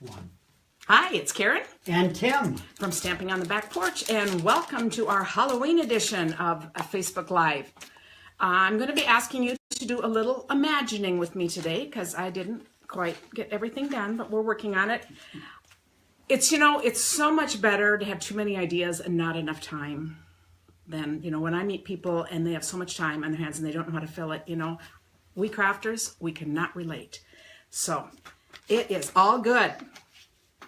One. Hi, it's Karen And Tim. from Stamping on the Back Porch, and welcome to our Halloween edition of Facebook Live. I'm going to be asking you to do a little imagining with me today because I didn't quite get everything done, but we're working on it. It's, it's so much better to have too many ideas and not enough time than, when I meet people and they have so much time on their hands and they don't know how to fill it, we crafters, we cannot relate. So it is all good.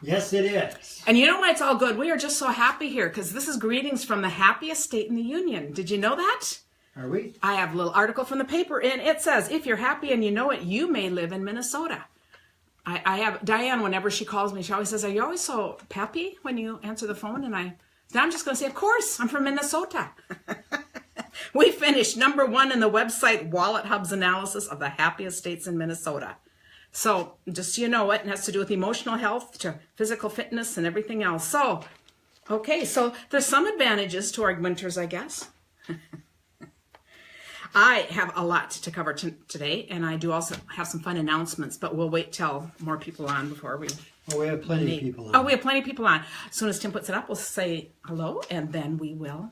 Yes, it is. And you know why it's all good? We are just so happy here because this is greetings from the happiest state in the union. Did you know that? Are we? I have a little article from the paper and it says, if you're happy and you know it, you may live in Minnesota. I have Diane, whenever she calls me, she always says, are you always so peppy when you answer the phone? And I'm just going to say, of course, I'm from Minnesota. We finished #1 in the website Wallet Hub's analysis of the happiest states in Minnesota. So just so you know, it has to do with emotional health to physical fitness and everything else. So, okay, so there's some advantages to our winters, I guess. I have a lot to cover today, and I do also have some fun announcements, but we'll wait till more people on before we... Oh, we have plenty of people on. Oh, we have plenty of people on. As soon as Tim puts it up, we'll say hello, and then we will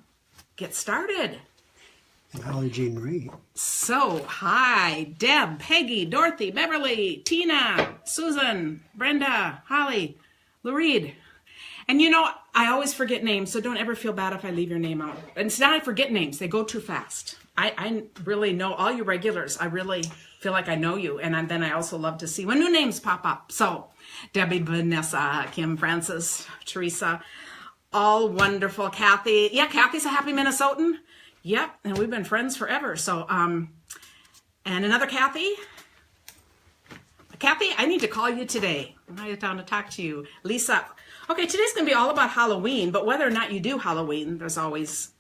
get started. And Holly Jean Marie. So, hi, Deb, Peggy, Dorothy, Beverly, Tina, Susan, Brenda, Holly, Lurid. And I always forget names, so don't ever feel bad if I leave your name out. And it's not I forget names, they go too fast. I really know all you regulars. I really feel like I know you. And then I also love to see when new names pop up. So, Debbie, Vanessa, Kim, Francis, Teresa, all wonderful. Kathy. Yeah, Kathy's a happy Minnesotan. Yep, and we've been friends forever. So, and another Kathy. Kathy, I need to call you today. I'm down to talk to you. Lisa. Okay, today's going to be all about Halloween, but whether or not you do Halloween, there's always,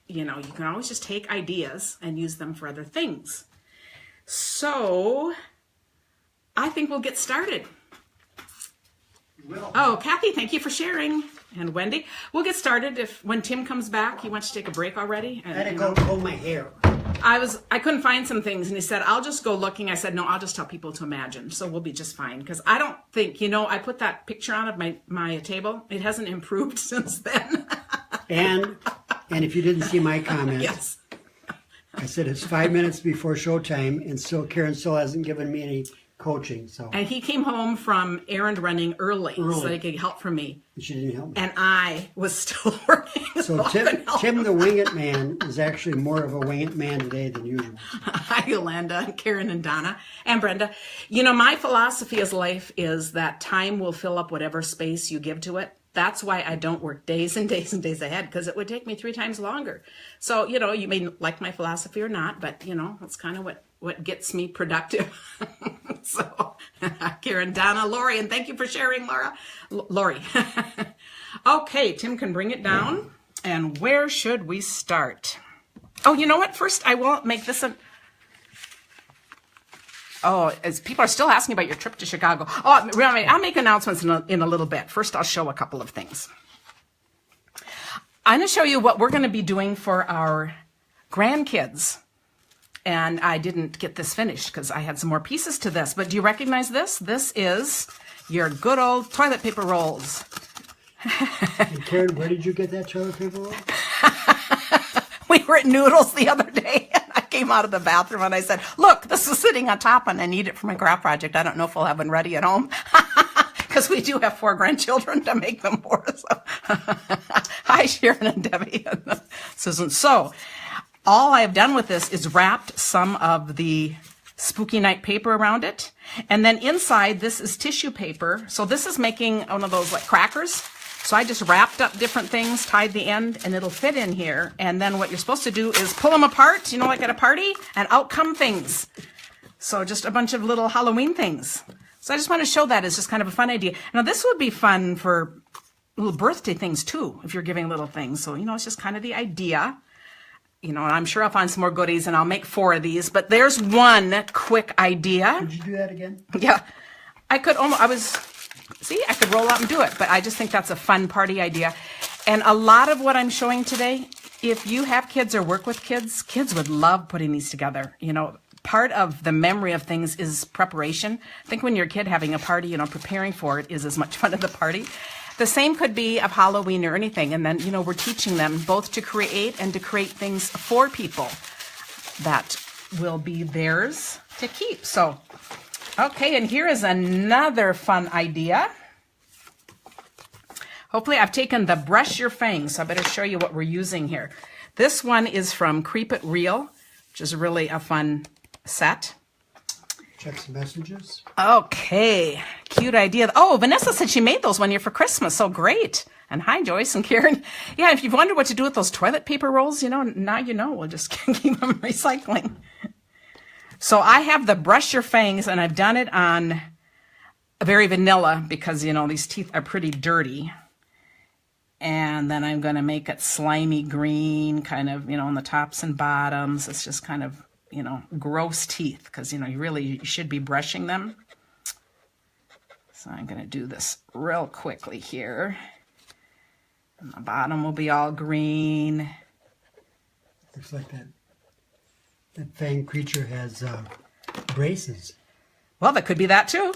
you can always just take ideas and use them for other things. So, I think we'll get started. Oh, Kathy, thank you for sharing. And Wendy, we'll get started when Tim comes back. He wants to take a break already. And, I had to go comb my hair. I couldn't find some things, and he said, I'll just go looking. I said, no, I'll just tell people to imagine. So we'll be just fine. Because I don't think, I put that picture on of my table. It hasn't improved since then. And if you didn't see my comment, Yes. I said it's 5 minutes before showtime, and Karen still hasn't given me any coaching. So. And he came home from errand running early so that he could help for me. She didn't help me. And I was still working. So Tim the Wing It Man is actually more of a Wing It Man today than usual. Hi, Yolanda, Karen, and Donna, and Brenda. My philosophy as life is that time will fill up whatever space you give to it. That's why I don't work days and days and days ahead, because it would take me 3 times longer. So, you may like my philosophy or not, but, that's kind of what gets me productive. So, Karen, Donna, Lori, and thank you for sharing, Lori. Okay, Tim can bring it down. And where should we start? Oh, you know what? First, I will make this as people are still asking about your trip to Chicago. Oh, I'll make announcements in a little bit. First, I'll show a couple of things. I'm going to show you what we're going to be doing for our grandkids. And I didn't get this finished because I had some more pieces to this. But do you recognize this? This is your good old toilet paper rolls. And Karen, where did you get that toilet paper roll? We were at Noodles the other day, and I came out of the bathroom, and I said, look, this is sitting on top, and I need it for my craft project. I don't know if we'll have one ready at home, because we do have 4 grandchildren to make them for us. Hi, Sharon and Debbie and Susan. So all I have done with this is wrapped some of the spooky night paper around it, and then inside this is tissue paper. So this is making one of those like crackers. So I just wrapped up different things, tied the end, and it'll fit in here. And then what you're supposed to do is pull them apart, like at a party, and out come things. So just a bunch of little Halloween things. So I just want to show that as just kind of a fun idea. Now this would be fun for little birthday things too, if you're giving little things. So, it's just kind of the idea. And I'm sure I'll find some more goodies, and I'll make 4 of these. But there's one quick idea. Did you do that again? Yeah. I could roll out and do it, but I just think that's a fun party idea. And a lot of what I'm showing today, if you have kids or work with kids, kids would love putting these together. part of the memory of things is preparation. I think when you're a kid having a party, you know, preparing for it is as much fun as the party. The same could be of Halloween or anything. And then, you know, we're teaching them both to create and to create things for people that will be theirs to keep. So, okay, and here is another fun idea. Hopefully I've taken the Brush Your Fangs, so I better show you what we're using here. This one is from Creep It Real, which is really a fun set. Check some messages. Okay, cute idea. Oh, Vanessa said she made those one year for Christmas, so great. And hi, Joyce and Karen. Yeah, if you've wondered what to do with those toilet paper rolls, you know, now you know. We'll just keep them recycling. So I have the Brush Your Fangs, and I've done it on very vanilla because, you know, these teeth are pretty dirty. And then I'm going to make it slimy green, kind of, you know, on the tops and bottoms. It's just kind of, you know, gross teeth because, you know, you should be brushing them. So I'm going to do this real quickly here. And the bottom will be all green. Looks like that fang creature has braces. Well, that could be that too.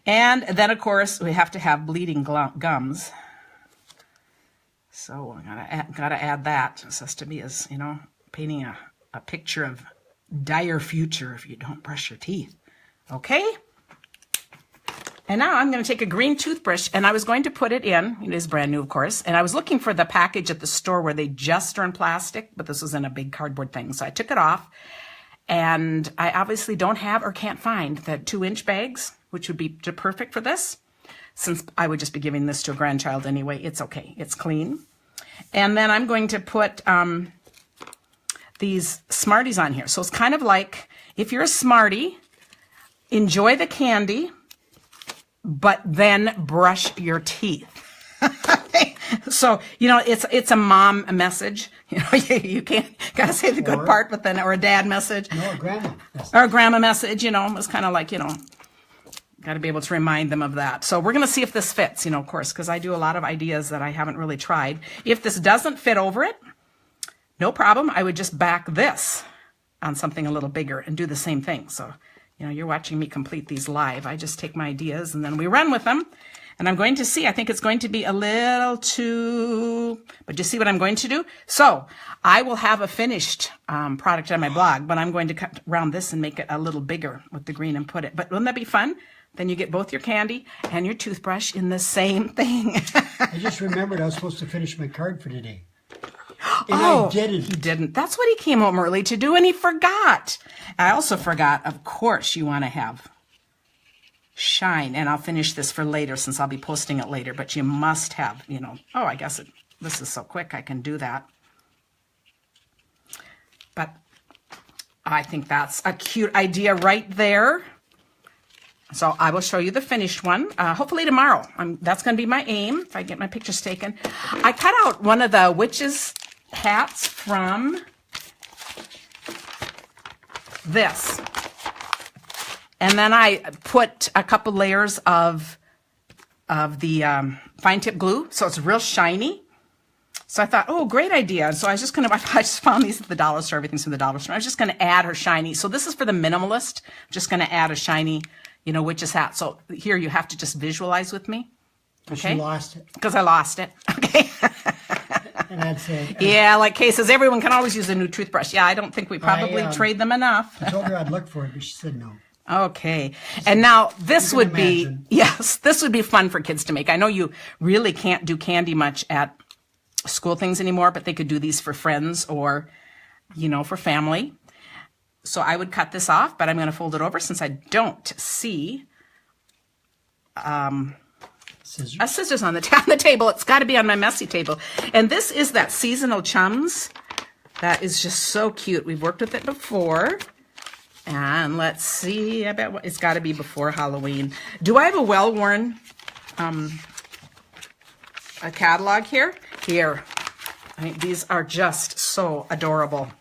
And then, of course, we have to have bleeding gums. So I gotta add that. It has to be as, you know, painting a picture of dire future if you don't brush your teeth. Okay? And now I'm going to take a green toothbrush, and I was going to put it in. It is brand new, of course. And I was looking for the package at the store where they just are in plastic, but this was in a big cardboard thing. So I took it off, and I obviously don't have or can't find the 2-inch bags, which would be perfect for this. Since I would just be giving this to a grandchild anyway, it's okay. It's clean. And then I'm going to put these Smarties on here. So it's kind of like, if you're a Smartie, enjoy the candy, but then brush your teeth. So, you know, it's a mom message. You know, you can't, gotta say the good part, but then, or a dad message. No, a grandma message. Or a grandma message, you know, it's kind of like, you know, got to be able to remind them of that. So we're going to see if this fits, you know, of course, because I do a lot of ideas that I haven't really tried. If this doesn't fit over it, no problem. I would just back this on something a little bigger and do the same thing. So, you know, you're watching me complete these live. I just take my ideas and then we run with them. And I'm going to see, I think it's going to be a little too, but you see what I'm going to do? So I will have a finished product on my blog, but I'm going to cut around this and make it a little bigger with the green and put it. But wouldn't that be fun? Then you get both your candy and your toothbrush in the same thing. I just remembered I was supposed to finish my card for today. And Oh, I didn't. he didn't. That's what he came home early to do, and he forgot. I also forgot, of course, you want to have shine, and I'll finish this for later since I'll be posting it later, but you must have, you know, oh, I guess this is so quick I can do that. But I think that's a cute idea right there. So I will show you the finished one, hopefully tomorrow. That's going to be my aim, if I get my pictures taken. I cut out one of the witches' hats from this. And then I put a couple layers of the fine tip glue, so it's real shiny. So I thought, oh, great idea. So I was just going to, I just found these at the dollar store, everything's from the dollar store. I was just going to add her shiny. So this is for the minimalist. I'm just going to add a shiny, you know, witch's hat. So here you have to just visualize with me. Okay. She lost it. Because I lost it. Okay. And I'd say, Yeah, like Kay says, everyone can always use a new toothbrush. Yeah, I don't think we probably trade them enough. I told her I'd look for it, but she said no. Okay. And now this You would can be, imagine. yes, this would be fun for kids to make. I know you really can't do candy much at school things anymore, but they could do these for friends or, you know, for family. So I would cut this off, but I'm going to fold it over since I don't see Scissors. scissors on the table. It's got to be on my messy table. And this is that Seasonal Chums. That is just so cute. We've worked with it before. And let's see, I bet it's got to be before Halloween. Do I have a well-worn a catalog here? Here. I mean, these are just so adorable.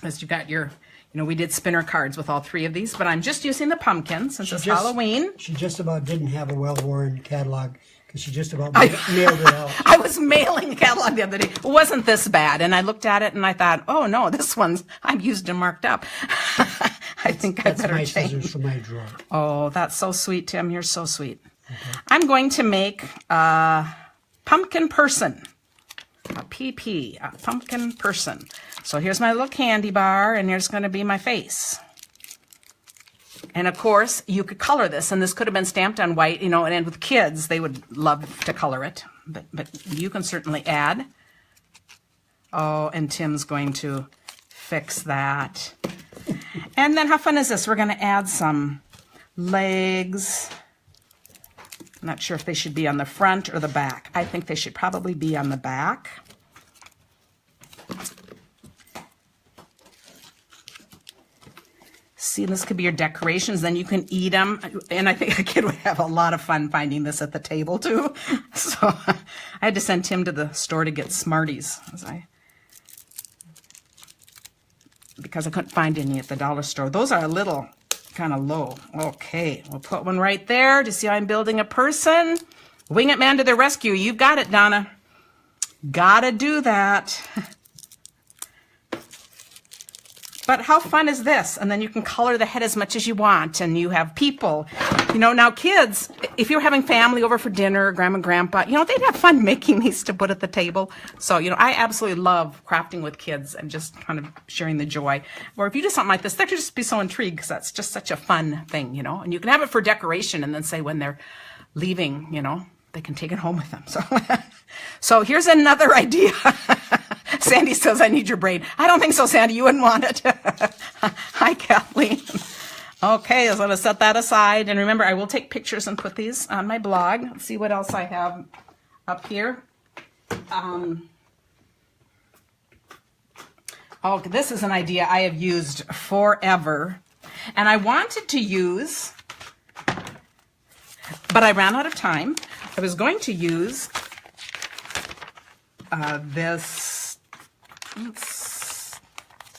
As you got your, You know, we did spinner cards with all 3 of these, but I'm just using the pumpkin since it's Halloween. She just about didn't have a well-worn catalog because she just about mailed it out. I was mailing a catalog the other day. It wasn't this bad. And I looked at it and I thought, oh no, this one's, I've used and marked up. I think I better my change. scissors from my drawer. Oh, that's so sweet, Tim. You're so sweet. Okay. I'm going to make a pumpkin person. A PP, a pumpkin person. So here's my little candy bar, and here's going to be my face. And of course, you could color this, and this could have been stamped on white, you know, and with kids, they would love to color it. But you can certainly add. Oh, and Tim's going to fix that. And then how fun is this? We're going to add some legs. I'm not sure if they should be on the front or the back. I think they should probably be on the back. See, this could be your decorations. Then you can eat them. And I think a kid would have a lot of fun finding this at the table, too. So I had to send Tim to the store to get Smarties because I couldn't find any at the dollar store. Those are a little kind of low. Okay, we'll put one right there to see how I'm building a person. Wing It Man to the rescue. You've got it, Donna. Gotta do that. But how fun is this? And then you can color the head as much as you want, and you have people. You know, now kids, if you're having family over for dinner, grandma and grandpa, you know, they'd have fun making these to put at the table. So, you know, I absolutely love crafting with kids and just kind of sharing the joy. Or if you do something like this, they could just be so intrigued because that's just such a fun thing, you know. And you can have it for decoration and then say when they're leaving, you know, they can take it home with them. So here's another idea. Sandy says, I need your braid. I don't think so, Sandy. You wouldn't want it. Hi, Kathleen. Okay, so I'm going to set that aside. And remember, I will take pictures and put these on my blog. Let's see what else I have up here. Oh, this is an idea I have used forever. And I wanted to use, but I ran out of time. I was going to use this.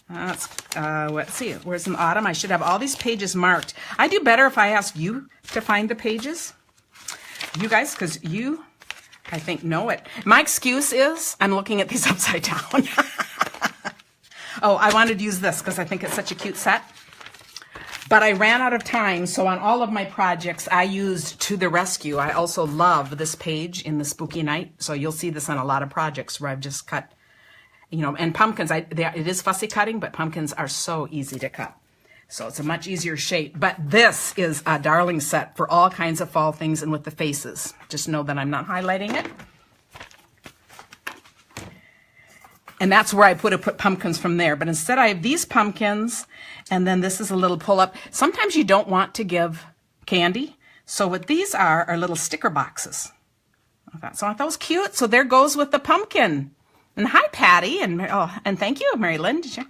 Let's see, where's in autumn? I should have all these pages marked. I do better if I ask you to find the pages. You guys, because you, I think, know it. My excuse is I'm looking at these upside down. Oh, I wanted to use this because I think it's such a cute set. But I ran out of time, so on all of my projects, I used To the Rescue. I also love this page in the Spooky Night, so you'll see this on a lot of projects where I've just cut, you know, and pumpkins, it is fussy cutting, but pumpkins are so easy to cut. So it's a much easier shape. But this is a darling set for all kinds of fall things and with the faces. Just know that I'm not highlighting it. And that's where I put pumpkins from there. But instead I have these pumpkins, and then this is a little pull-up. Sometimes you don't want to give candy. So what these are little sticker boxes. So I thought that was cute. So there goes with the pumpkin. And hi, Patty. And thank you, Mary Lynn. Did you?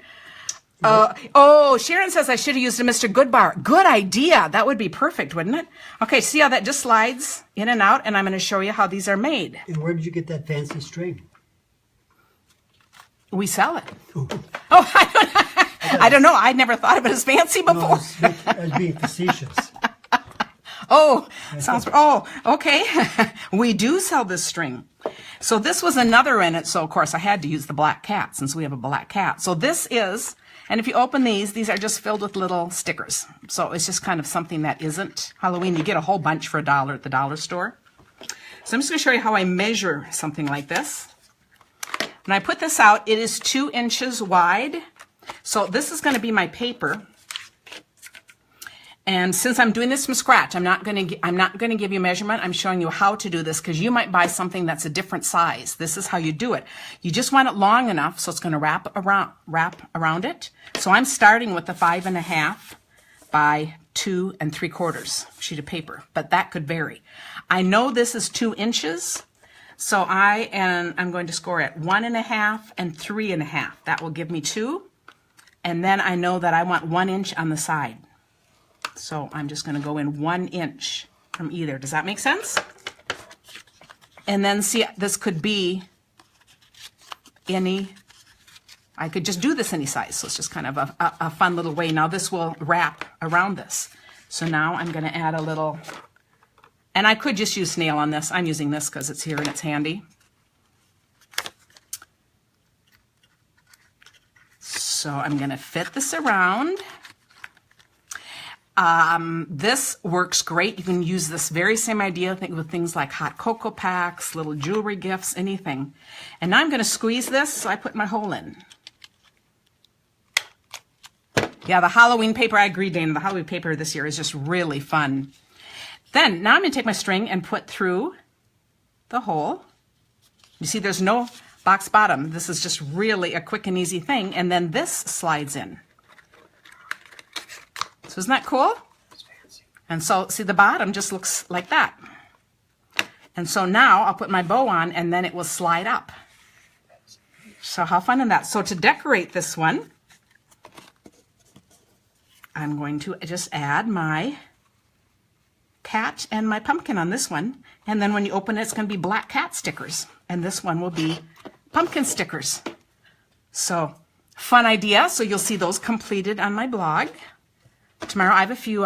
Sharon says I should have used a Mr. Goodbar. Good idea. That would be perfect, wouldn't it? Okay, see how that just slides in and out? And I'm going to show you how these are made. And where did you get that fancy string? We sell it. Oh, I don't know. I'd never thought of it as fancy before. No, I was being facetious. Okay. We do sell this string. So this was another in it. So, of course, I had to use the black cat since we have a black cat. So this is, and if you open these are just filled with little stickers. So it's just kind of something that isn't Halloween. You get a whole bunch for $1 at the dollar store. So I'm just going to show you how I measure something like this. When I put this out, it is 2 inches wide. So this is going to be my paper. And since I'm doing this from scratch, I'm not going to give you measurement. I'm showing you how to do this because you might buy something that's a different size. This is how you do it. You just want it long enough so it's going to wrap around it. So I'm starting with the 5.5 by 2 3/4 sheet of paper, but that could vary. I know this is 2 inches. So I'm going to score at 1.5 and 3.5. That will give me 2. And then I know that I want 1 inch on the side. So I'm just going to go in 1 inch from either. Does that make sense? And then see, this could be any I could just do this any size. So it's just kind of a fun little way. Now this will wrap around this. So now I'm going to add a little, and I could just use snail on this. I'm using this because it's here and it's handy. So I'm going to fit this around. This works great. You can use this very same idea with things like hot cocoa packs, little jewelry gifts, anything. And now I'm going to squeeze this, so I put my hole in. Yeah, the Halloween paper, I agree, Dana. The Halloween paper this year is just really fun. Then, now I'm going to take my string and put through the hole. You see, there's no box bottom. This is just really a quick and easy thing. And then this slides in. So isn't that cool? And so, see, the bottom just looks like that. And so now I'll put my bow on and then it will slide up. So how fun is that? So to decorate this one, I'm going to just add my cat and my pumpkin on this one. And then when you open it, it's going to be black cat stickers. And this one will be pumpkin stickers. So fun idea. So you'll see those completed on my blog. Tomorrow I have a few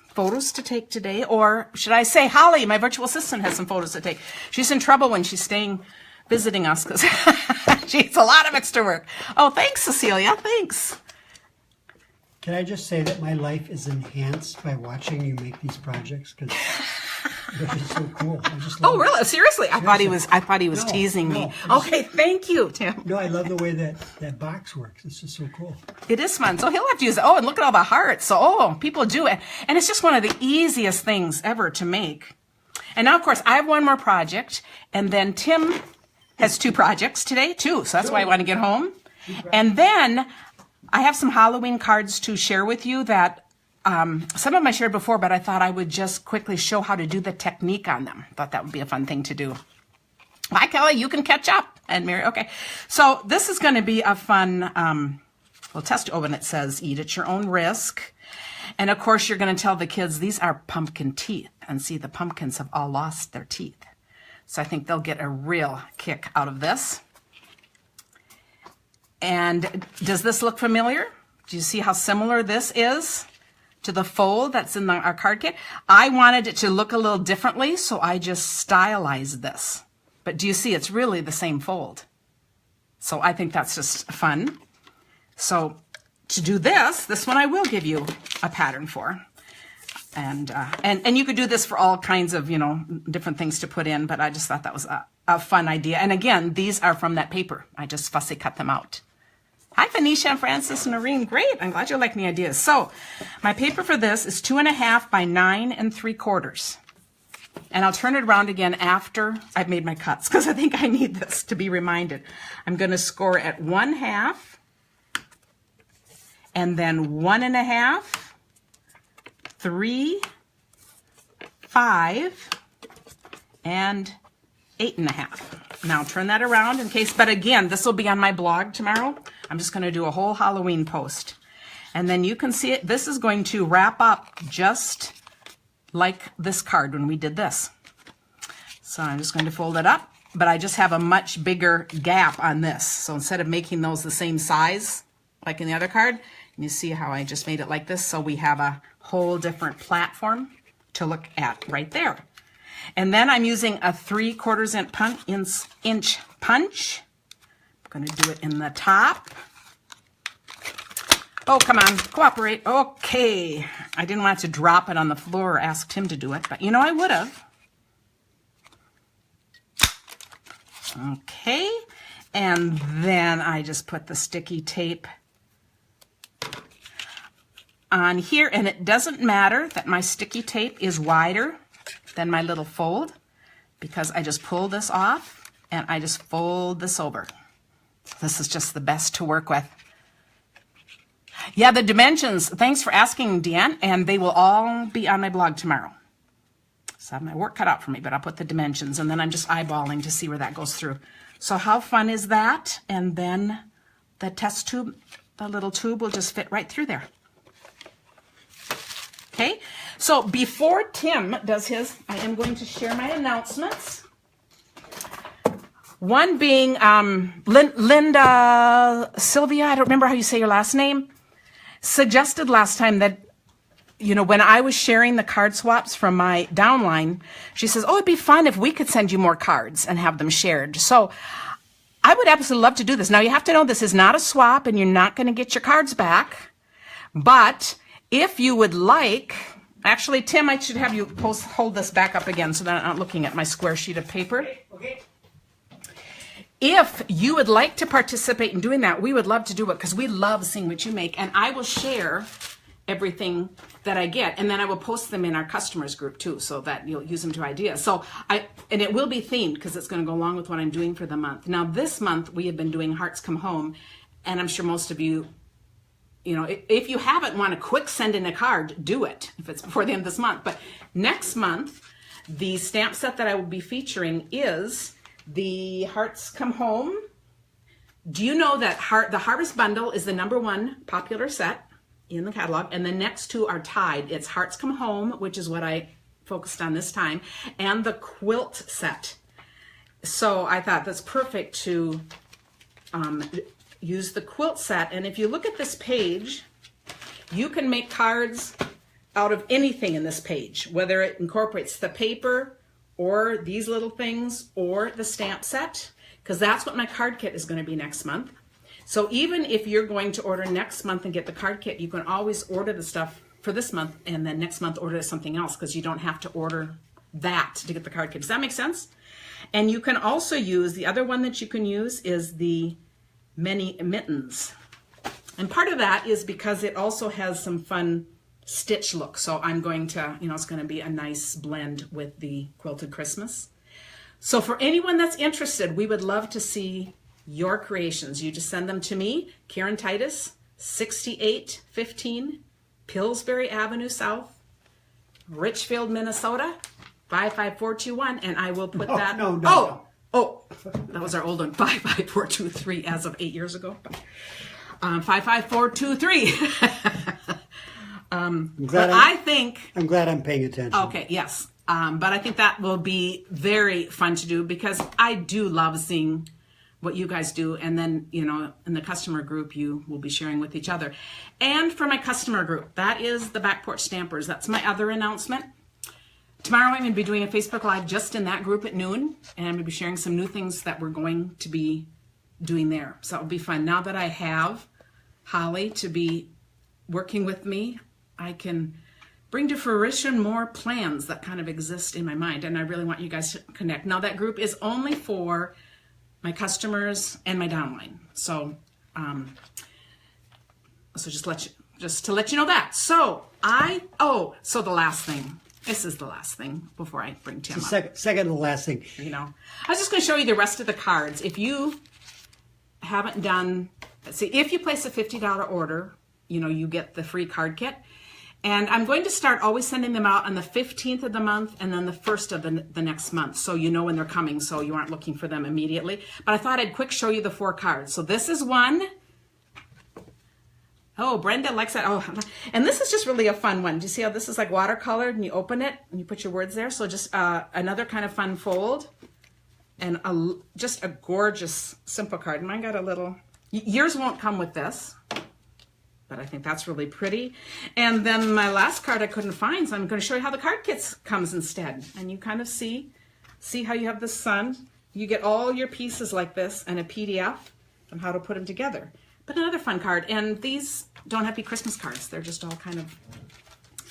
photos to take today. Or should I say, Holly, my virtual assistant, has some photos to take. She's in trouble when she's visiting us because she's a lot of extra work. Oh, thanks, Cecilia. Thanks. Can I just say that my life is enhanced by watching you make these projects because they're just so cool. I just love Oh, really? Seriously? I thought he was No, teasing no, me. I Okay, thank you, Tim. No, I love the way that box works. It's just so cool. It is fun. So he'll have to use it. Oh, and look at all the hearts. So, people do it. And it's just one of the easiest things ever to make. And now, of course, I have one more project. And then Tim has 2 projects today, too. So that's why I want to get home. And then I have some Halloween cards to share with you that some of them I shared before, but I thought I would just quickly show how to do the technique on them. Thought that would be a fun thing to do. Hi, Kelly. You can catch up. And Mary, okay. So this is going to be a fun little test. Oh, and it says eat at your own risk. And, of course, you're going to tell the kids these are pumpkin teeth. And see, the pumpkins have all lost their teeth. So I think they'll get a real kick out of this. And does this look familiar? Do you see how similar this is to the fold that's in our card kit? I wanted it to look a little differently, so I just stylized this. But do you see it's really the same fold? So I think that's just fun. So to do this one I will give you a pattern for. And you could do this for all kinds of, different things to put in, but I just thought that was a fun idea. And again, these are from that paper. I just fussy cut them out. Hi, Phoenicia and Francis and Noreen. Great. I'm glad you like the ideas. So my paper for this is 2.5 by 9 3/4. And I'll turn it around again after I've made my cuts because I think I need this to be reminded. I'm going to score at 1/2 and then 1.5, 3, 5, and 8.5. Now turn that around in case, but again, this will be on my blog tomorrow. I'm just going to do a whole Halloween post. And then you can see it. This is going to wrap up just like this card when we did this. So I'm just going to fold it up, but I just have a much bigger gap on this. So instead of making those the same size like in the other card, you see how I just made it like this. So we have a whole different platform to look at right there. And then I'm using a 3/4 inch punch. I'm going to do it in the top. Oh, come on, cooperate. Okay. I didn't want to drop it on the floor or ask him to do it, but I would have. Okay. And then I just put the sticky tape on here, and it doesn't matter that my sticky tape is wider than my little fold because I just pull this off and I just fold this over. This is just the best to work with. Yeah, the dimensions, thanks for asking, Deanne, and they will all be on my blog tomorrow. So I have my work cut out for me, but I'll put the dimensions, and then I'm just eyeballing to see where that goes through. So how fun is that? And then the test tube, the little tube will just fit right through there. Okay, so before Tim does his, I am going to share my announcements. One being Linda Sylvia, I don't remember how you say your last name, suggested last time that, you know, when I was sharing the card swaps from my downline, she says, oh, it'd be fun if we could send you more cards and have them shared. So I would absolutely love to do this. Now, you have to know this is not a swap and you're not going to get your cards back. But if you would like, actually, Tim, I should have you hold this back up again so that I'm not looking at my square sheet of paper. Okay. If you would like to participate in doing that, we would love to do it because we love seeing what you make. And I will share everything that I get, and then I will post them in our customers group too, so that you'll use them to ideas. So and it will be themed because it's going to go along with what I'm doing for the month. Now this month we have been doing Hearts Come Home, and I'm sure most of you, you know, if you haven't want to quick send in a card, do it if it's before the end of this month. But next month, the stamp set that I will be featuring is the Hearts Come Home. Do you know that the Harvest Bundle is the #1 popular set in the catalog, and the next two are tied? It's Hearts Come Home, which is what I focused on this time, and the quilt set. So I thought that's perfect to use the quilt set. And if you look at this page, you can make cards out of anything in this page, whether it incorporates the paper or these little things or the stamp set, because that's what my card kit is going to be next month. So even if you're going to order next month and get the card kit, you can always order the stuff for this month and then next month order something else, because you don't have to order that to get the card kit. Does that make sense? And you can also use, the other one that you can use is the Mini Mittens. And part of that is because it also has some fun stitch look. So I'm going to, you know, it's going to be a nice blend with the Quilted Christmas. So for anyone that's interested, we would love to see your creations. You just send them to me, Karen Titus, 6815 Pillsbury Avenue South, Richfield, Minnesota, 55421, and I will put that. Oh, that was our old one, 55423 as of 8 years ago. 55423. I'm glad I'm paying attention. Okay, yes. But I think that will be very fun to do because I do love seeing what you guys do, and then, you know, in the customer group you will be sharing with each other. And for my customer group, that is the Back Porch Stampers. That's my other announcement. Tomorrow I'm going to be doing a Facebook Live just in that group at noon, and I'm going to be sharing some new things that we're going to be doing there. So it'll be fun. Now that I have Holly to be working with me, I can bring to fruition more plans that kind of exist in my mind, and I really want you guys to connect. Now that group is only for my customers and my downline. So, just to let you know that. So so the last thing. This is the last thing before I bring Tim up. Second to the last thing. You know, I was just going to show you the rest of the cards. If you haven't done, see, if you place a $50 order, you know, you get the free card kit. And I'm going to start always sending them out on the 15th of the month and then the 1st of the next month, so you know when they're coming, so you aren't looking for them immediately. But I thought I'd quick show you the 4 cards. So this is one. Oh, Brenda likes that. Oh, and this is just really a fun one. Do you see how this is like watercolored, and you open it and you put your words there? So just another kind of fun fold, and just a gorgeous simple card. Mine got a little, yours won't come with this, but I think that's really pretty. And then my last card I couldn't find, so I'm going to show you how the card kit comes instead. And you kind of see how you have the sun. You get all your pieces like this and a PDF on how to put them together. But another fun card, and these don't have to be Christmas cards. They're just all kind of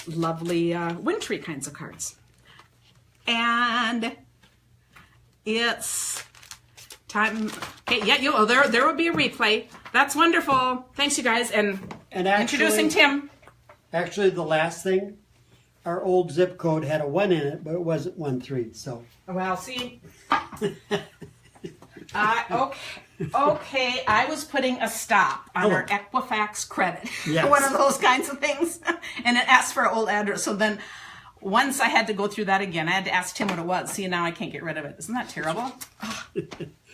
lovely wintry kinds of cards. And it's time. Okay, yeah, there will be a replay. That's wonderful. Thanks, you guys, and actually, introducing Tim. Actually, the last thing, our old zip code had a 1 in it, but it wasn't 13. So. Well, see. Okay, I was putting a stop on our Equifax credit. Yes. One of those kinds of things. And it asked for our old address. So then once I had to go through that again, I had to ask Tim what it was. See, now I can't get rid of it. Isn't that terrible?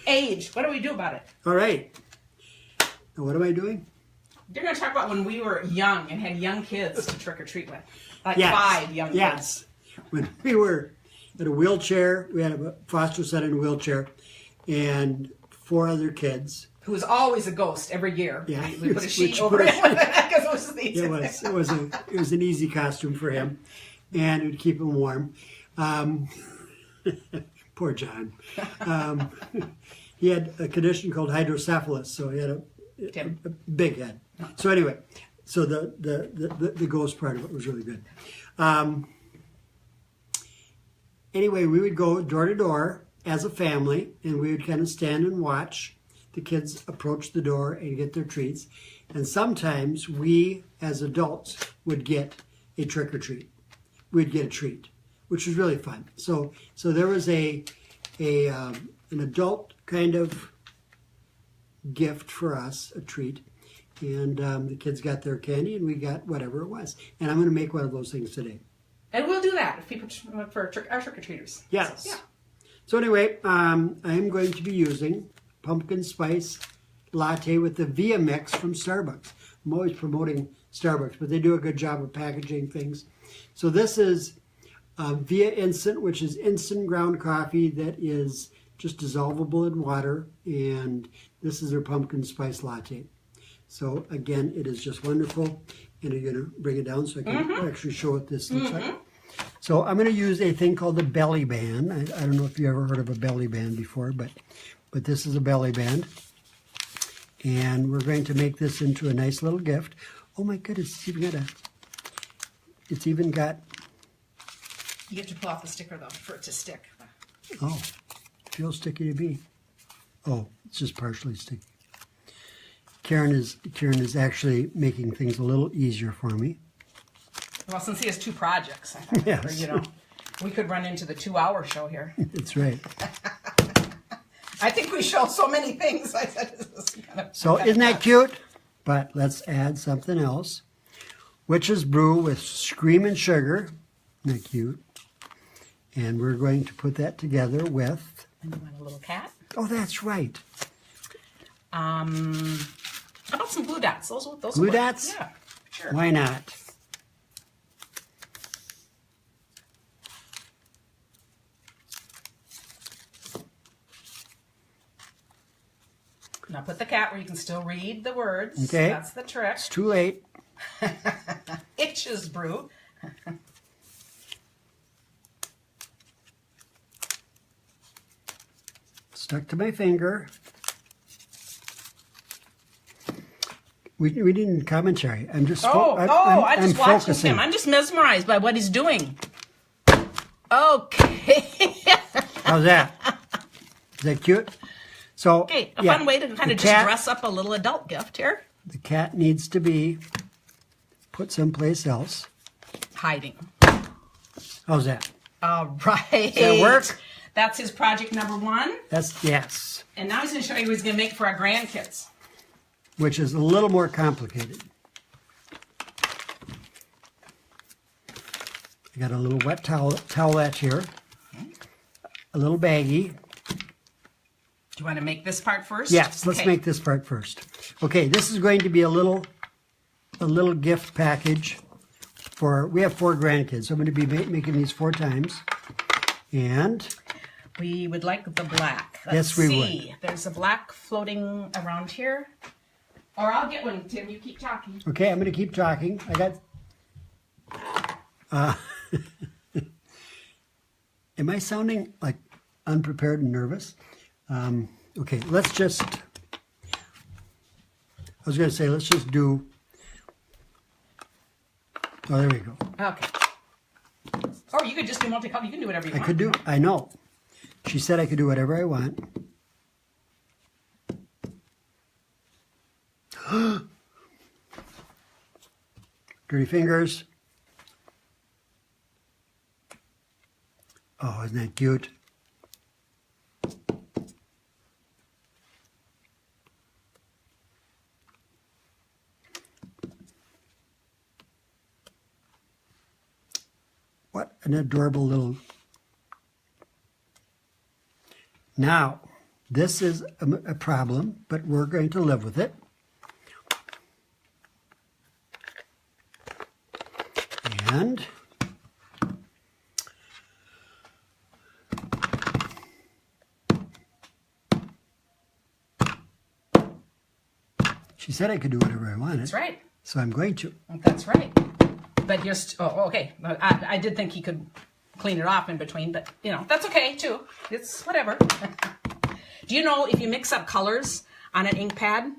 Age. What do we do about it? All right. And what am I doing? You're going to talk about when we were young and had young kids to trick or treat with. Like yes. 5 young kids. Yes. When we were in a wheelchair, we had a foster son in a wheelchair. and 4 other kids. Who was always a ghost every year. Yeah. We put a sheet Which over put it a- because it was the easiest. It was an easy costume for him, and it would keep him warm. Poor John. He had a condition called hydrocephalus, so he had a big head. So anyway, so the ghost part of it was really good. Anyway, we would go door to door as a family, and we would kind of stand and watch the kids approach the door and get their treats. And sometimes we, as adults, would get a trick or treat. We'd get a treat, which was really fun. So there was an adult kind of gift for us, a treat, and the kids got their candy, and we got whatever it was. And I'm going to make one of those things today. And we'll do that if people for our trick-or-treaters. Yes. So, yeah. So anyway, I am going to be using pumpkin spice latte with the Via Mix from Starbucks. I'm always promoting Starbucks, but they do a good job of packaging things. So this is Via Instant, which is instant ground coffee that is just dissolvable in water, and this is their pumpkin spice latte. So again, it is just wonderful. And you're going to bring it down so I can actually show what this looks like. So I'm going to use a thing called the belly band. I don't know if you ever heard of a belly band before, but this is a belly band. And we're going to make this into a nice little gift. Oh my goodness, it's even got, You have to pull off the sticker, though, for it to stick. oh, feels sticky to me. Oh, it's just partially sticky. Karen is actually making things a little easier for me. Well, since he has 2 projects, I thought, Yes. we could run into the 2-hour show here. That's right. I think we show so many things. I said, this is kind of, So isn't that cute? But let's add something else. Witch's Brew with Screamin' Sugar. Isn't that cute? And we're going to put that together with... And you want a little cat? Oh, that's right. How about some glue dots? Those Glue will work. dots? Yeah, sure. Why not? Now put the cat where you can still read the words. Okay. That's the trick. It's too late. Itches brew. Stuck to my finger. We didn't commentary. I'm just I I'm just watching focusing. him. I'm just mesmerized by what he's doing. Okay. How's that? Is that cute? So Okay, a yeah, fun way to kind the of just cat- dress up a little adult gift here. The cat needs to be put someplace else. Hiding. How's that? All right. Does that work? That's his project number 1. That's yes. And now he's going to show you what he's going to make for our grandkids. Which is a little more complicated. I got a little wet towelette here, a little baggie. Do you want to make this part first? Yes, let's make this part first. Okay, this is going to be a little gift package for. We have 4 grandkids, so I'm going to be making these 4 times, and We would like the black. Let's Yes, we see. There's a black floating around here. Or I'll get one, Tim. You keep talking. okay, I'm going to keep talking. I got. Am I sounding like unprepared and nervous? Okay, let's just. I was going to say, let's just do. Oh, there we go. Okay. Or you could just do multicolor. You can do whatever you I want. could do. I know. She said I could do whatever I want. Dirty fingers. Oh, isn't that cute? What an adorable little... Now, this is a problem, but we're going to live with it. And She said I could do whatever I wanted. That's right. So I'm going to. That's right. But you're, okay. I did think he could clean it off in between, but you know, that's okay too. It's whatever. Do you know if you mix up colors on an ink pad,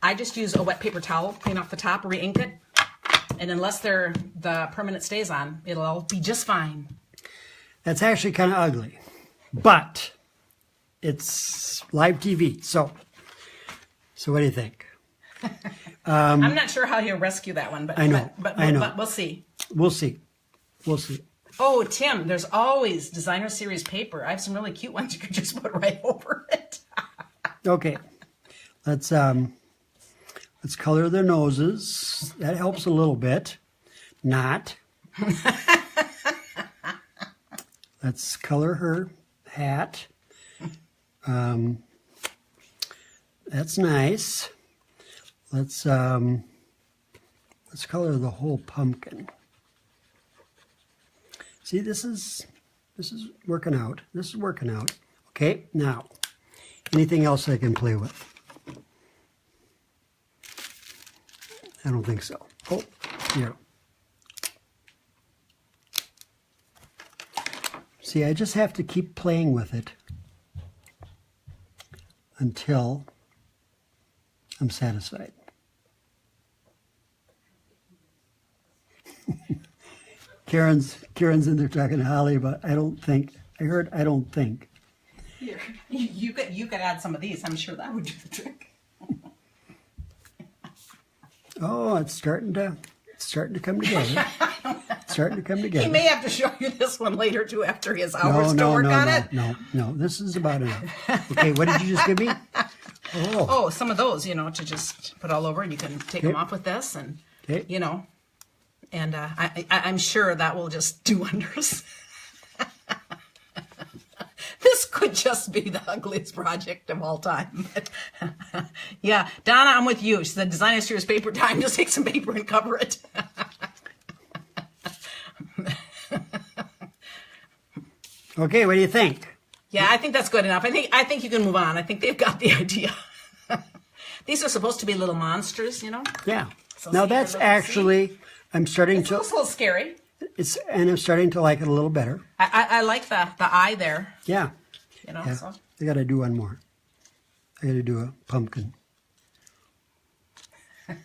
I just use a wet paper towel, clean off the top, re-ink it. And unless the permanent stays on, it'll all be just fine. That's actually kind of ugly, but it's live TV. So what do you think? I'm not sure how he'll rescue that one, but I know. But we'll see. We'll see. We'll see. Oh, Tim, there's always designer series paper. I have some really cute ones you could just put right over it. Okay, let's color their noses. That helps a little bit. Not. Let's color her hat. That's nice. Let's color the whole pumpkin. See, this is working out. This is working out. Okay, now, anything else I can play with? I don't think so. Oh, here. See, I just have to keep playing with it until I'm satisfied. Karen's in there talking to Holly, but I don't think. I heard I don't think. Here, you could add some of these. I'm sure that would do the trick. Oh, it's starting to come together. Starting to come together. He may have to show you this one later too after his hours to work on it. No. This is about enough. Okay, what did you just give me? Oh, some of those, you know, to just put all over, and you can take them off with this, and you know, and I'm sure that will just do wonders. This could just be the ugliest project of all time. But, yeah, Donna, I'm with you. She said, designer series paper time. Just take some paper and cover it. Okay, what do you think? Yeah, I think that's good enough. I think you can move on. I think they've got the idea. These are supposed to be little monsters, you know? Yeah. So now that's actually, I'm starting it's to. It's a little scary. And I'm starting to like it a little better. I like the eye there. Yeah. You know, yeah. so. I got to do one more. I got to do a pumpkin. I'm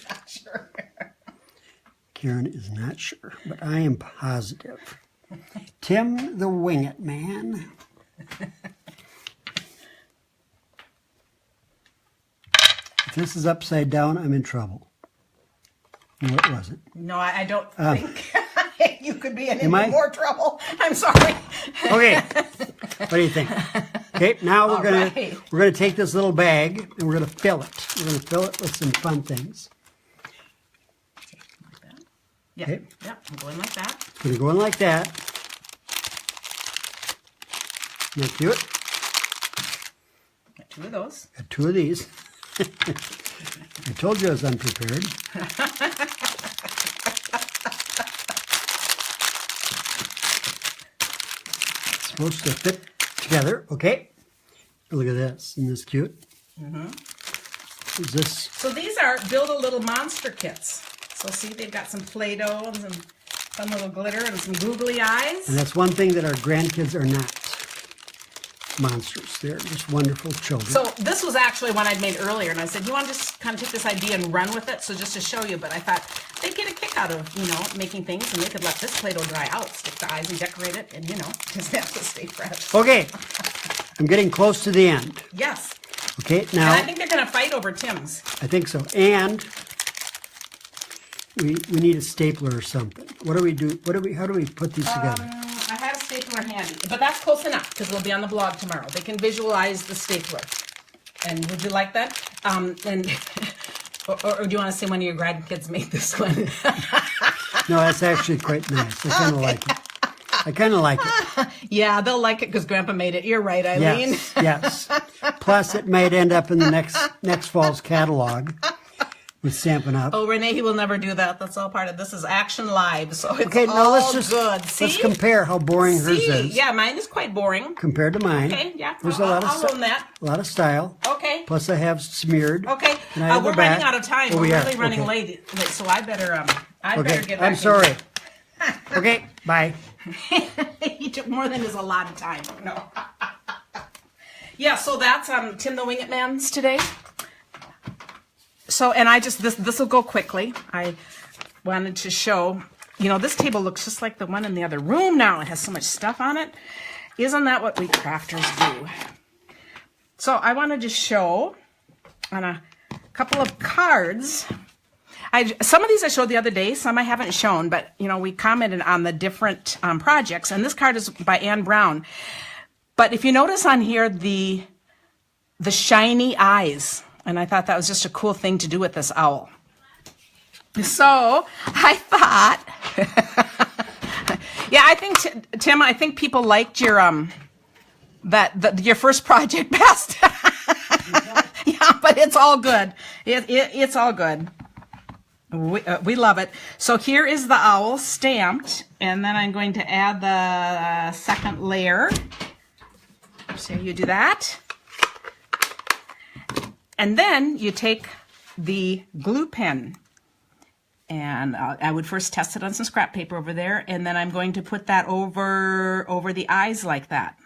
not sure. Karen is not sure, but I am positive. Tim the Wing It Man. If this is upside down, I'm in trouble. No, it wasn't. No, I don't think you could be in any more trouble. I'm sorry. Okay. What do you think? Okay, now we're gonna take this little bag and we're gonna fill it. We're gonna fill it with some fun things. Like that. Yeah. Okay. Yeah, I'm going like that. It's gonna go in like that. Isn't that cute? Got two of those. Got two of these. I told you I was unprepared. It's supposed to fit together. Okay. Look at this. Isn't this cute? Mm-hmm. Is this? So these are Build a Little Monster kits. So see, they've got some Play-Doh and some little glitter and some googly eyes. And that's one thing that our grandkids are not. Monsters. They're just wonderful children. So this was actually one I'd made earlier, and I said, you want to just kind of take this idea and run with it? So just to show you, but I thought they'd get a kick out of, you know, making things, and they could let this Play-Doh dry out, stick the eyes and decorate it, and, you know, just have to stay fresh. Okay. I'm getting close to the end. Yes. Okay, now. And I think they're going to fight over Tim's. I think so. And we need a stapler or something. What do we do? How do we put these together? I had a stapler handy, but that's close enough because it'll be on the blog tomorrow. They can visualize the stapler. And would you like that? Or do you want to say one of your grandkids made this one? No, that's actually quite nice. I kind of like it. I kind of like it. Yeah, they'll like it because Grandpa made it. You're right, Eileen. Yes, yes. Plus, it might end up in the next fall's catalog. with Stampin' Up. Oh, Renee, he will never do that. That's all part of this is Action Live, so it's Okay, all now let's just good. See? let's compare how boring hers See? is Yeah, mine is quite boring. compared to mine. Okay, yeah, There's I'll own that. a lot of style. Okay. Plus, I have smeared. Okay, and I have we're the back. running out of time. Oh, We're we are. really running Okay. late, so I better Okay, get back. I'm sorry. Okay, bye. He took more than his allotted time. No. Yeah, so that's Tim the Wing It Man's today. So, and I just, this will go quickly. I wanted to show, you know, this table looks just like the one in the other room now. It has so much stuff on it. Isn't that what we crafters do? So I wanted to show on a couple of cards. Some of these I showed the other day, some I haven't shown, but, you know, we commented on the different projects. And this card is by Anne Brown. But if you notice on here, the shiny eyes, and I thought that was just a cool thing to do with this owl. So I thought, yeah, I think, Tim, I think people liked your, your first project best. Yeah, but it's all good. It's all good. We love it. So here is the owl stamped, and then I'm going to add the second layer. So you do that. And then you take the glue pen, and I would first test it on some scrap paper over there, and then I'm going to put that over the eyes like that.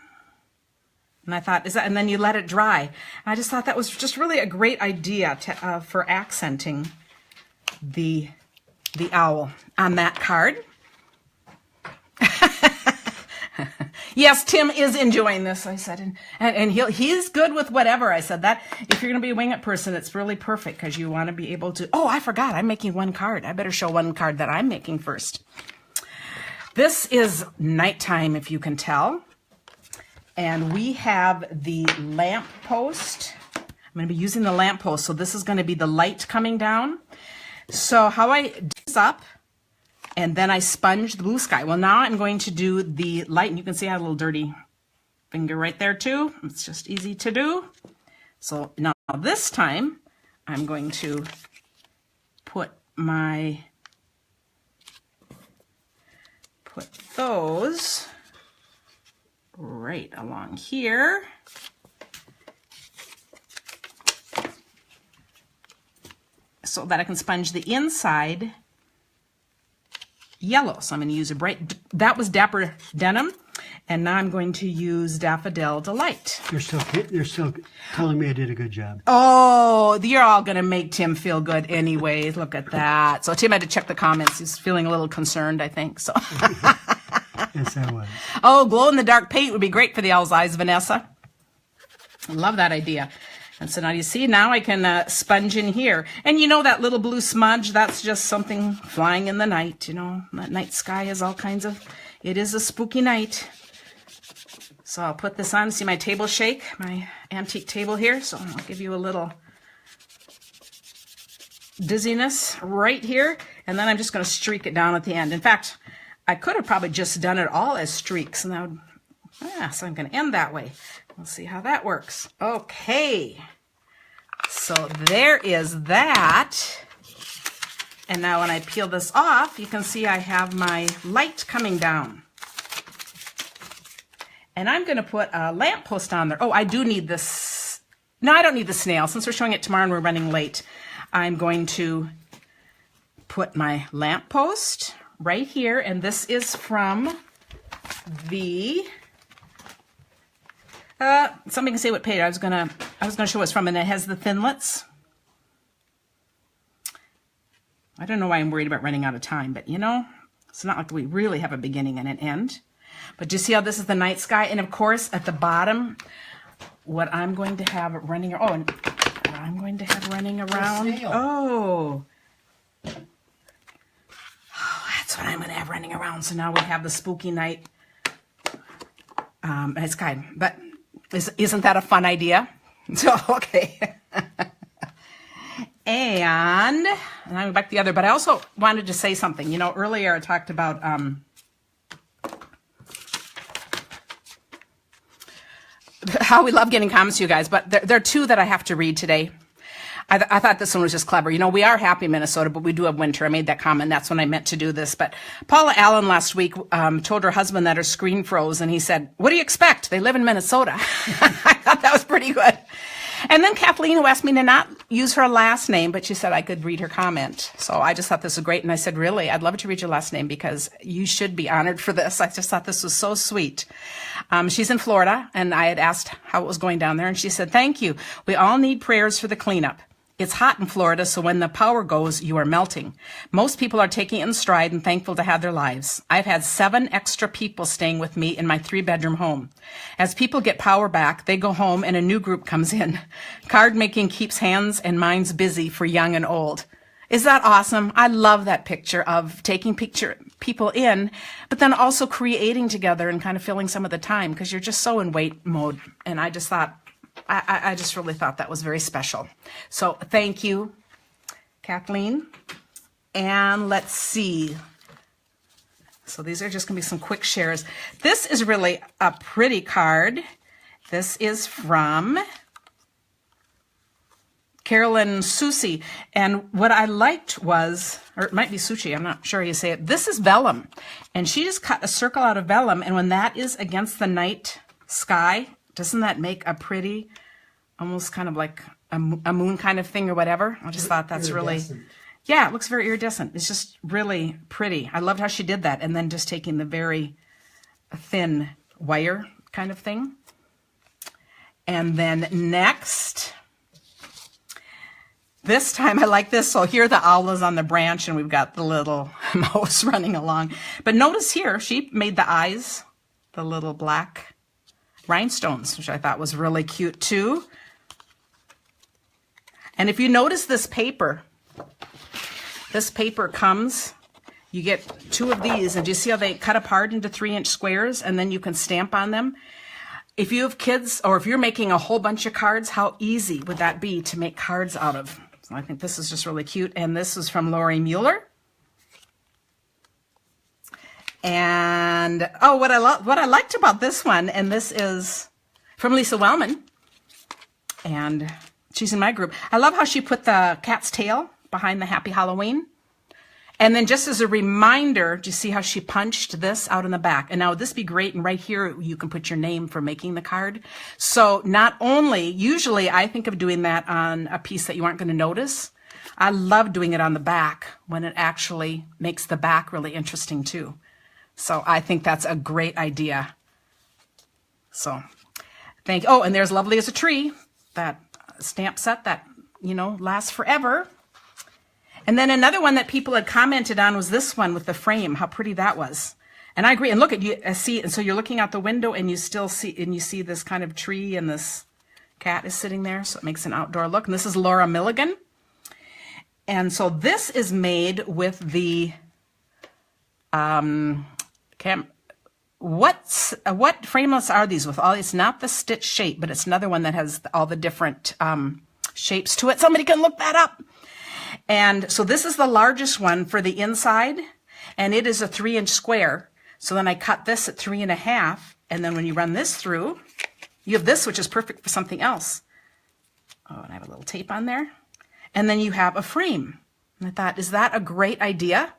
And I thought, and then you let it dry. And I just thought that was just really a great idea for accenting the owl on that card. Yes, Tim is enjoying this, I said, and he's good with whatever. I said that if you're going to be a wing it person, it's really perfect because you want to be able to. Oh, I forgot, I'm making one card. I better show one card that I'm making first. This is nighttime, if you can tell, and we have the lamp post. I'm going to be using the lamp post, so this is going to be the light coming down. So how I do this up, and then I sponge the blue sky. Well, now I'm going to do the light, and you can see I have a little dirty finger right there too. It's just easy to do. So now this time, I'm going to put those right along here. So that I can sponge the inside yellow. So I'm going to use a bright, that was Dapper Denim, and now I'm going to use Daffodil Delight. You're still telling me I did a good job. Oh, you're all going to make Tim feel good anyway. Look at that. So Tim had to check the comments. He's feeling a little concerned, I think. So. Yes, I was. Oh, glow-in-the-dark paint would be great for the owl's eyes, Vanessa. I love that idea. And so now you see, now I can sponge in here. And you know that little blue smudge, that's just something flying in the night, you know. That night sky is all kinds of, it is a spooky night. So I'll put this on, see my table shake, my antique table here. So I'll give you a little dizziness right here. And then I'm just going to streak it down at the end. In fact, I could have probably just done it all as streaks. And that would, so I'm going to end that way. We'll see how that works. Okay, so there is that. And now when I peel this off, you can see I have my light coming down. And I'm going to put a lamppost on there. Oh, I do need this. No, I don't need the snail. Since we're showing it tomorrow and we're running late, I'm going to put my lamppost right here. And this is from the... somebody can say what page. I was gonna show what's from, and it has the Thinlits. I don't know why I'm worried about running out of time, but you know, it's not like we really have a beginning and an end. But do you see how this is the night sky? And of course, at the bottom, what I'm going to have running. Oh, and what I'm going to have running around. Oh, that's what I'm going to have running around. So now we have the spooky night sky, but. Isn't that a fun idea? So, okay. and I'm back the other, but I also wanted to say something. You know, earlier I talked about how we love getting comments to you guys, but there are two that I have to read today. I thought this one was just clever. You know, we are happy Minnesota, but we do have winter. I made that comment. That's when I meant to do this. But Paula Allen last week told her husband that her screen froze, and he said, "What do you expect? They live in Minnesota." I thought that was pretty good. And then Kathleen, who asked me to not use her last name, but she said I could read her comment. So I just thought this was great. And I said, really, I'd love to read your last name because you should be honored for this. I just thought this was so sweet. She's in Florida, and I had asked how it was going down there. And she said, thank you. We all need prayers for the cleanup. It's hot in Florida, so when the power goes, you are melting. Most people are taking it in stride and thankful to have their lives. I've had 7 extra people staying with me in my 3-bedroom home. As people get power back, they go home and a new group comes in. Card making keeps hands and minds busy for young and old. Is that awesome? I love that picture of taking people in, but then also creating together and kind of filling some of the time because you're just so in wait mode. And I just thought, I just really thought that was very special. So thank you, Kathleen. And let's see. So these are just going to be some quick shares. This is really a pretty card. This is from Carolyn Susi. And what I liked was, or it might be Sushi, I'm not sure how you say it. This is vellum. And she just cut a circle out of vellum. And when that is against the night sky, doesn't that make a pretty, almost kind of like a moon kind of thing or whatever? I just thought that's really, yeah, it looks very iridescent. It's just really pretty. I loved how she did that. And then just taking the very thin wire kind of thing. And then next, this time I like this. So here the owl is on the branch and we've got the little mouse running along. But notice here, she made the eyes, the little black rhinestones, which I thought was really cute too. And if you notice this paper comes, you get 2 of these, and do you see how they cut apart into 3-inch squares, and then you can stamp on them? If you have kids, or if you're making a whole bunch of cards, how easy would that be to make cards out of? So I think this is just really cute. And this is from Lori Mueller. And oh, what I liked about this one, and this is from Lisa Wellman, and she's in my group. I love how she put the cat's tail behind the Happy Halloween. And then just as a reminder, do you see how she punched this out in the back? And now would this be great? And right here, you can put your name for making the card. So not only, usually I think of doing that on a piece that you aren't going to notice. I love doing it on the back when it actually makes the back really interesting too. So I think that's a great idea. So thank you. Oh, and there's Lovely as a Tree, that stamp set that, you know, lasts forever. And then another one that people had commented on was this one with the frame, how pretty that was. And I agree. And look at you see, and so you're looking out the window and you still see, and you see this kind of tree and this cat is sitting there. So it makes an outdoor look. And this is Laura Milligan. And so this is made with the, what frameless are these with all? It's not the stitch shape, but it's another one that has all the different shapes to it. Somebody can look that up. And so this is the largest one for the inside, and it is a 3-inch square. So then I cut this at 3.5, and then when you run this through, you have this, which is perfect for something else. Oh, and I have a little tape on there. And then you have a frame. And I thought, is that a great idea?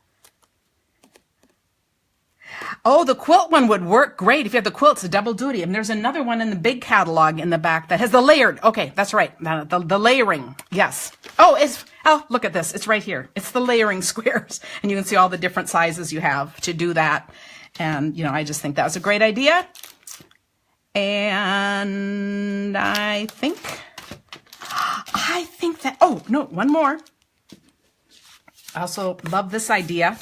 Oh, the quilt one would work great. If you have the quilt, it's a double duty. And there's another one in the big catalog in the back that has the layered. Okay, that's right. The layering. Yes. Oh, look at this. It's right here. It's the layering squares. And you can see all the different sizes you have to do that. And, you know, I just think that was a great idea. And I think that, oh, no, one more. I also love this idea.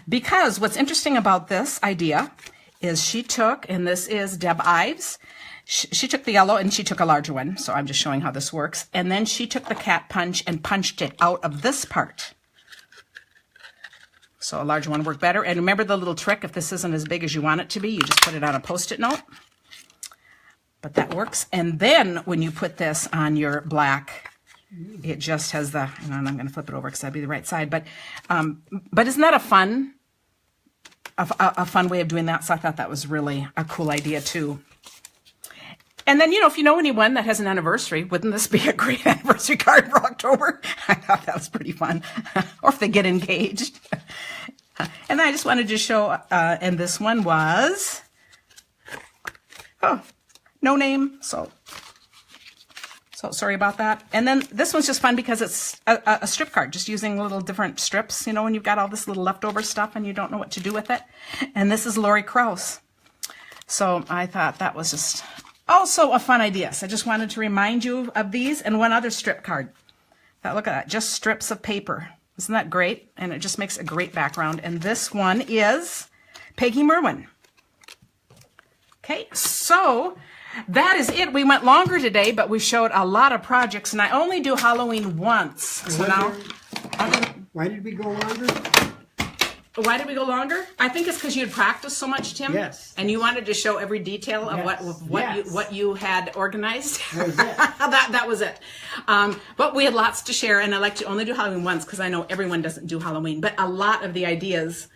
Because what's interesting about this idea is she took, and this is Deb Ives, she took the yellow and she took a larger one. So I'm just showing how this works. And then she took the cat punch and punched it out of this part. So a larger one worked better. And remember the little trick, if this isn't as big as you want it to be, you just put it on a Post-it note. But that works. And then when you put this on your black, it just has the, and I'm going to flip it over because that'd be the right side. But isn't that a fun way of doing that? So I thought that was really a cool idea too. And then, if you know anyone that has an anniversary, wouldn't this be a great anniversary card for October? I thought that was pretty fun. Or if they get engaged. And I just wanted to show, and this one was, no name, so sorry about that. And then this one's just fun because it's a strip card, just using little different strips, when you've got all this little leftover stuff and you don't know what to do with it. And this is Lori Krause. So I thought that was just also a fun idea. So I just wanted to remind you of these and one other strip card. Look at that, just strips of paper. Isn't that great? And it just makes a great background. And this one is Peggy Merwin. Okay, so that is it. We went longer today, but we showed a lot of projects, and I only do Halloween once. So now, Why did we go longer? Why did we go longer? I think it's because you had practiced so much, Tim. Yes. And you wanted to show every detail of what you had organized. That was it. that was it. But we had lots to share, and I like to only do Halloween once because I know everyone doesn't do Halloween. But a lot of the ideas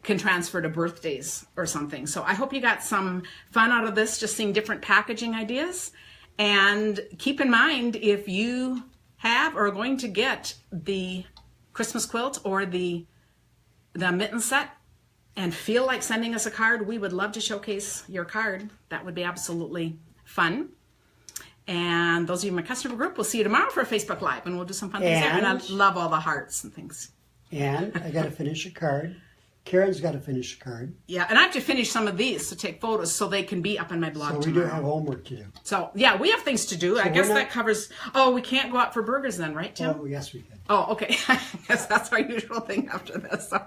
can transfer to birthdays or something. So I hope you got some fun out of this, just seeing different packaging ideas. And keep in mind, if you have or are going to get the Christmas quilt or the mitten set and feel like sending us a card, we would love to showcase your card. That would be absolutely fun. And those of you in my customer group, we'll see you tomorrow for a Facebook Live, and we'll do some fun things there. And I love all the hearts and things. And I got to finish a card. Karen's got to finish a card. Yeah, and I have to finish some of these to take photos so they can be up on my blog tomorrow. So we do have homework to do. So, yeah, we have things to do. So I guess that covers... Oh, we can't go out for burgers then, right, Tim? Oh, yes, we can. Oh, okay. I guess that's our usual thing after this. So.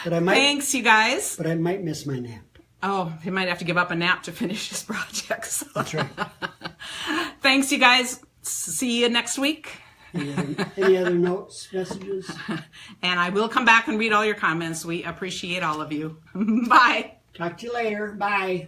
But I might, Thanks, you guys. But I might miss my nap. Oh, he might have to give up a nap to finish his project. So. That's right. Thanks, you guys. See you next week. Any other notes, messages? And I will come back and read all your comments. We appreciate all of you. Bye. Talk to you later. Bye.